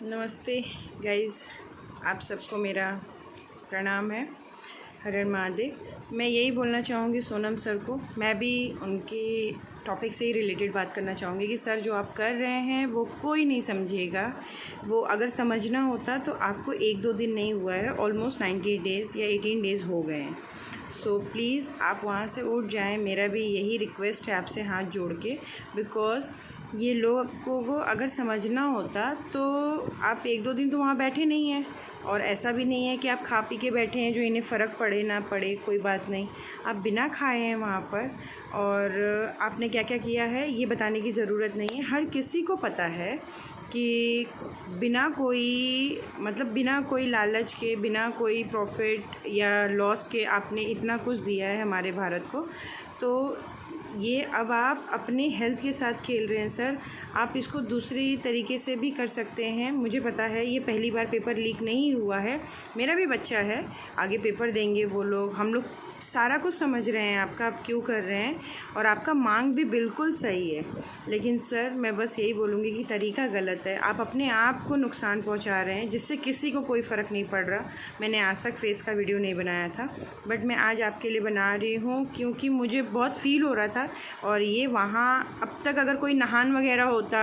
नमस्ते गाइज़, आप सबको मेरा प्रणाम है। हर हर महादेव। मैं यही बोलना चाहूँगी सोनम सर को, मैं भी उनके टॉपिक से ही रिलेटेड बात करना चाहूँगी कि सर जो आप कर रहे हैं वो कोई नहीं समझेगा। वो अगर समझना होता तो आपको 1-2 दिन नहीं हुआ है, ऑलमोस्ट 90 डेज़ या 18 डेज़ हो गए हैं। सो प्लीज़ आप वहाँ से उठ जाएं। मेरा भी यही रिक्वेस्ट है आपसे हाथ जोड़ के, बिकॉज़ ये लोगों को अगर समझना होता तो आप 1-2 दिन तो वहाँ बैठे नहीं हैं। और ऐसा भी नहीं है कि आप खा पी के बैठे हैं जो इन्हें फ़र्क पड़े ना पड़े, कोई बात नहीं। आप बिना खाए हैं वहाँ पर, और आपने क्या क्या किया है ये बताने की ज़रूरत नहीं है। हर किसी को पता है कि बिना कोई लालच के, बिना कोई प्रॉफिट या लॉस के आपने इतना कुछ दिया है हमारे भारत को। तो ये अब आप अपने हेल्थ के साथ खेल रहे हैं सर। आप इसको दूसरी तरीके से भी कर सकते हैं। मुझे पता है ये पहली बार पेपर लीक नहीं हुआ है, मेरा भी बच्चा है, आगे पेपर देंगे वो लोग। हम लोग सारा कुछ समझ रहे हैं आपका, आप क्यों कर रहे हैं, और आपका मांग भी बिल्कुल सही है। लेकिन सर मैं बस यही बोलूँगी कि तरीका गलत है। आप अपने आप को नुकसान पहुंचा रहे हैं जिससे किसी को कोई फ़र्क नहीं पड़ रहा। मैंने आज तक फेस का वीडियो नहीं बनाया था, बट मैं आज आपके लिए बना रही हूँ क्योंकि मुझे बहुत फ़ील हो रहा था। और ये वहाँ अब तक अगर कोई नहान वगैरह होता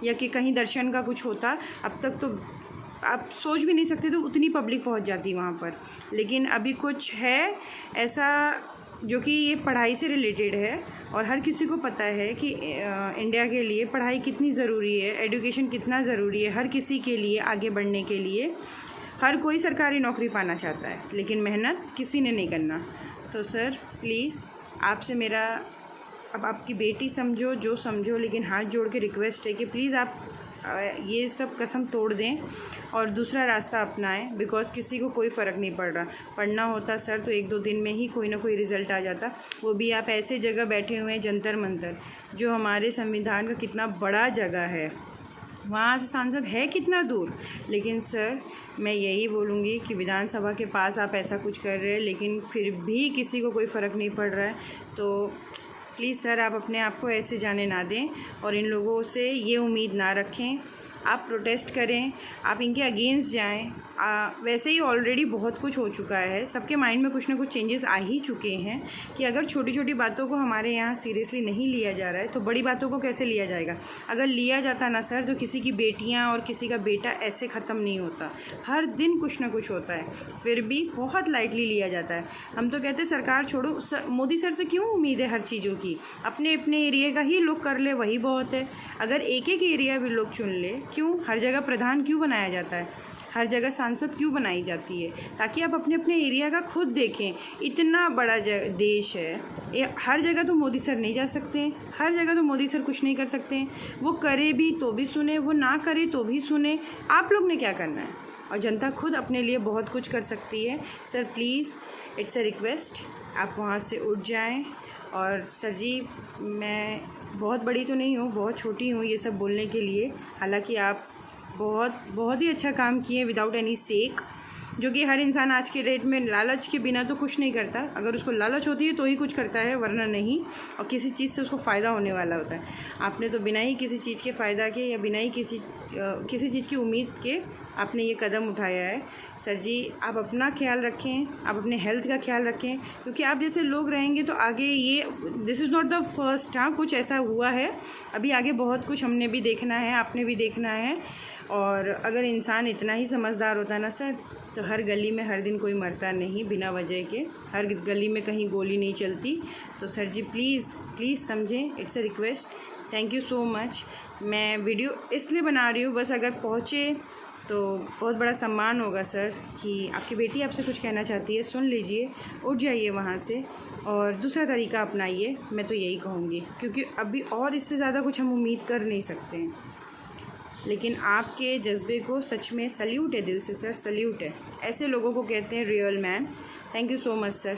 या कि कहीं दर्शन का कुछ होता, अब तक तो आप सोच भी नहीं सकते तो उतनी पब्लिक पहुंच जाती वहाँ पर। लेकिन अभी कुछ है ऐसा जो कि ये पढ़ाई से रिलेटेड है, और हर किसी को पता है कि इंडिया के लिए पढ़ाई कितनी ज़रूरी है, एजुकेशन कितना ज़रूरी है हर किसी के लिए आगे बढ़ने के लिए। हर कोई सरकारी नौकरी पाना चाहता है, लेकिन मेहनत किसी ने नहीं करना। तो सर प्लीज़ आपसे मेरा, अब आपकी बेटी समझो जो समझो, लेकिन हाथ जोड़ के रिक्वेस्ट है कि प्लीज़ आप ये सब कसम तोड़ दें और दूसरा रास्ता अपनाएं। बिकॉज़ किसी को कोई फ़र्क नहीं पड़ रहा। पढ़ना होता सर तो 1-2 दिन में ही कोई ना कोई रिज़ल्ट आ जाता। वो भी आप ऐसे जगह बैठे हुए हैं, जंतर मंतर, जो हमारे संविधान का कितना बड़ा जगह है, वहाँ से सांसद है कितना दूर। लेकिन सर मैं यही बोलूँगी कि विधानसभा के पास आप ऐसा कुछ कर रहे हैं, लेकिन फिर भी किसी को कोई फ़र्क नहीं पड़ रहा है। तो प्लीज़ सर आप अपने आप को ऐसे जाने ना दें और इन लोगों से ये उम्मीद ना रखें। आप प्रोटेस्ट करें, आप इनके अगेंस्ट जाएं। वैसे ही ऑलरेडी बहुत कुछ हो चुका है, सबके माइंड में कुछ ना कुछ चेंजेस आ ही चुके हैं कि अगर छोटी छोटी बातों को हमारे यहाँ सीरियसली नहीं लिया जा रहा है तो बड़ी बातों को कैसे लिया जाएगा। अगर लिया जाता ना सर तो किसी की बेटियाँ और किसी का बेटा ऐसे ख़त्म नहीं होता। हर दिन कुछ ना कुछ होता है, फिर भी बहुत लाइटली लिया जाता है। हम तो कहते हैं सरकार छोड़ो, मोदी सर से क्यों उम्मीद है हर चीज़ों की। अपने अपने एरिया का ही लोग कर ले वही बहुत है। अगर एक एक एरिया भी लोग चुन ले, क्यों हर जगह प्रधान क्यों बनाया जाता है, हर जगह सांसद क्यों बनाई जाती है, ताकि आप अपने अपने एरिया का खुद देखें। इतना बड़ा देश है, ये हर जगह तो मोदी सर नहीं जा सकते हैं, हर जगह तो मोदी सर कुछ नहीं कर सकते हैं। वो करे भी तो भी सुने, वो ना करे तो भी सुने। आप लोग ने क्या करना है, और जनता खुद अपने लिए बहुत कुछ कर सकती है। Sir please it's a request, आप वहाँ से उठ जाएं। और सर जी मैं बहुत बड़ी तो नहीं हूँ, बहुत छोटी हूँ ये सब बोलने के लिए। हालांकि आप बहुत ही अच्छा काम किए विदाउट एनी सेक, जो कि हर इंसान आज के डेट में लालच के बिना तो कुछ नहीं करता। अगर उसको लालच होती है तो ही कुछ करता है, वरना नहीं। और किसी चीज़ से उसको फ़ायदा होने वाला होता है। आपने तो बिना ही किसी चीज़ के फ़ायदा के या बिना ही किसी चीज़ की उम्मीद के आपने ये कदम उठाया है। सर जी आप अपना ख्याल रखें, आप अपने हेल्थ का ख्याल रखें, क्योंकि आप जैसे लोग रहेंगे तो आगे ये this is not the first, हाँ कुछ ऐसा हुआ है, अभी आगे बहुत कुछ हमने भी देखना है, आपने भी देखना है। और अगर इंसान इतना ही समझदार होता ना सर तो हर गली में हर दिन कोई मरता नहीं बिना वजह के, हर गली में कहीं गोली नहीं चलती। तो सर जी प्लीज़ समझें, it's a request. Thank you so much. मैं वीडियो इसलिए बना रही हूँ बस, अगर पहुँचे तो बहुत बड़ा सम्मान होगा सर कि आपकी बेटी आपसे कुछ कहना चाहती है, सुन लीजिए, उठ जाइए वहाँ से और दूसरा तरीका अपनाइए। मैं तो यही कहूँगी, क्योंकि अभी और इससे ज़्यादा कुछ हम उम्मीद कर नहीं सकते हैं। लेकिन आपके जज्बे को सच में सल्यूट है, दिल से सर सल्यूट है। ऐसे लोगों को कहते हैं real man. Thank you so much sir.